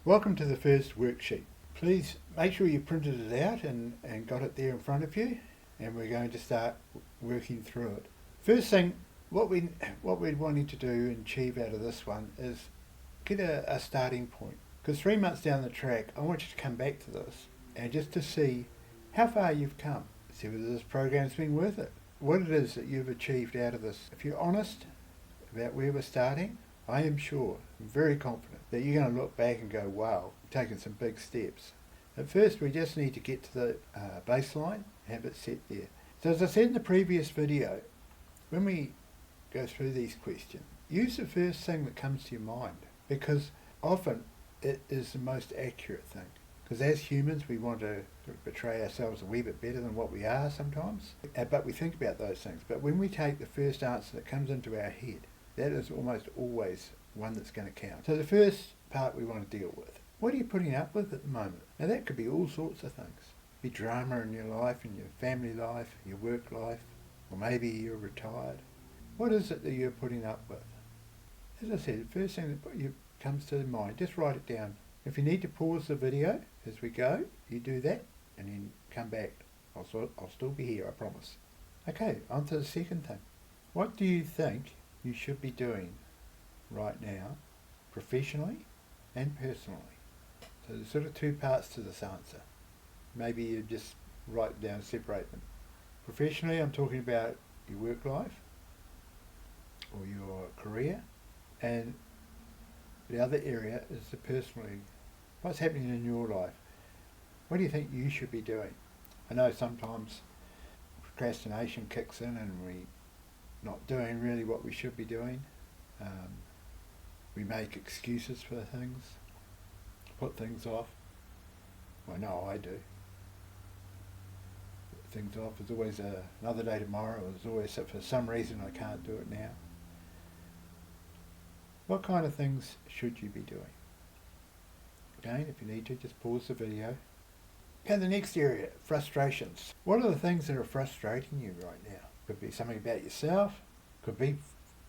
Welcome to the first worksheet. Please make sure you printed it out and got it there in front of you, and we're going to start working through it. First thing, what we're wanting to do and achieve out of this one is get a starting point. Because 3 months down the track, I want you to come back to this and just to see how far you've come. See whether this program's been worth it. What it is that you've achieved out of this. If you're honest about where we're starting, I am sure, I'm very confident, that you're going to look back and go, wow, we've taken some big steps. At first, we just need to get to the baseline, have it set there. So as I said in the previous video, when we go through these questions, use the first thing that comes to your mind, because often it is the most accurate thing. Because as humans, we want to portray ourselves a wee bit better than what we are sometimes, but we think about those things. But when we take the first answer that comes into our head, that is almost always one that's going to count. So the first part we want to deal with. What are you putting up with at the moment? Now that could be all sorts of things. Be drama in your life, in your family life, your work life, or maybe you're retired. What is it that you're putting up with? As I said, the first thing that comes to mind, just write it down. If you need to pause the video as we go, you do that and then come back. I'll still be here, I promise. Okay, on to the second thing. What do you think you should be doing right now, professionally and personally? So there's sort of two parts to this answer. Maybe you just write down, separate them. Professionally, I'm talking about your work life or your career, and the other area is the personally, what's happening in your life. What do you think you should be doing? I know sometimes procrastination kicks in and we're not doing really what we should be doing. We make excuses for things, put things off. Well, no, I do. Put things off. There's always another day tomorrow. There's always, for some reason, I can't do it now. What kind of things should you be doing? Again, if you need to, just pause the video. Okay, the next area, frustrations. What are the things that are frustrating you right now? Could be something about yourself. Could be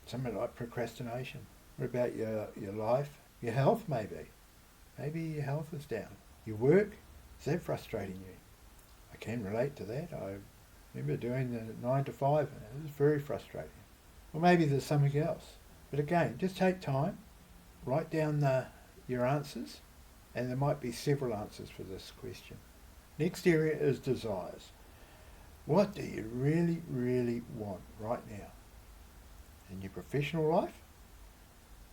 something like procrastination. What about your life? Your health, maybe. Maybe your health is down. Your work, is that frustrating you? I can relate to that. I remember doing the 9 to 5 and it was very frustrating. Or maybe there's something else. But again, just take time, write down your answers, and there might be several answers for this question. Next area is desires. What do you really, really want right now? In your professional life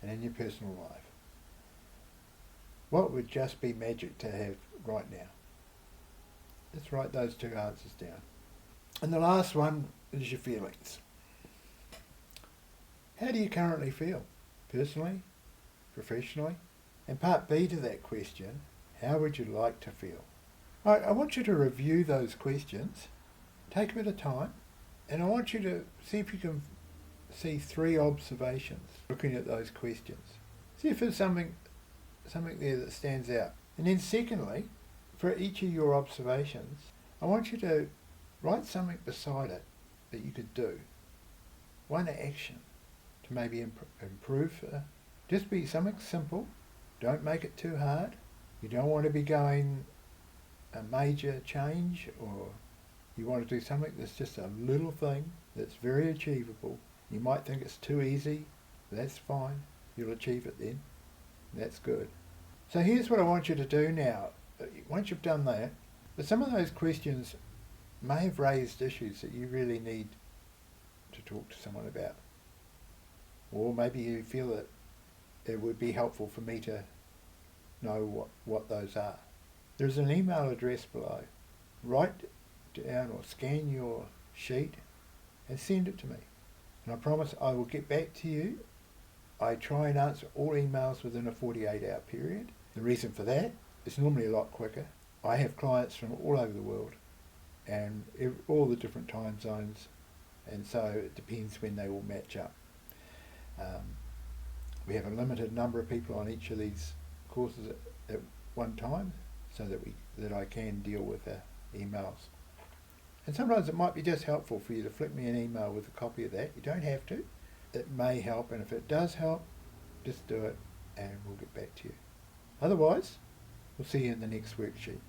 and in your personal life. What would just be magic to have right now? Let's write those two answers down. And the last one is your feelings. How do you currently feel? Personally, professionally? And part B to that question, how would you like to feel? Right, I want you to review those questions, take a bit of time, and I want you to see if you can see 3 observations looking at those questions. See if there's something there that stands out. And then secondly, for each of your observations, I want you to write something beside it that you could do. One action to maybe improve. Just be something simple. Don't make it too hard. You don't want to be going a major change, or you want to do something that's just a little thing that's very achievable. You might think it's too easy. That's fine. You'll achieve it then. That's good. So here's what I want you to do now. Once you've done that, but some of those questions may have raised issues that you really need to talk to someone about. Or maybe you feel that it would be helpful for me to know what those are. There's an email address below. Write down or scan your sheet and send it to me. And I promise I will get back to you. I try and answer all emails within a 48-hour period. The reason for that is normally a lot quicker. I have clients from all over the world and all the different time zones, and so it depends when they all match up. We have a limited number of people on each of these courses at one time, so that I can deal with emails. And sometimes it might be just helpful for you to flick me an email with a copy of that. You don't have to. It may help, and if it does help, just do it and we'll get back to you. Otherwise, we'll see you in the next worksheet.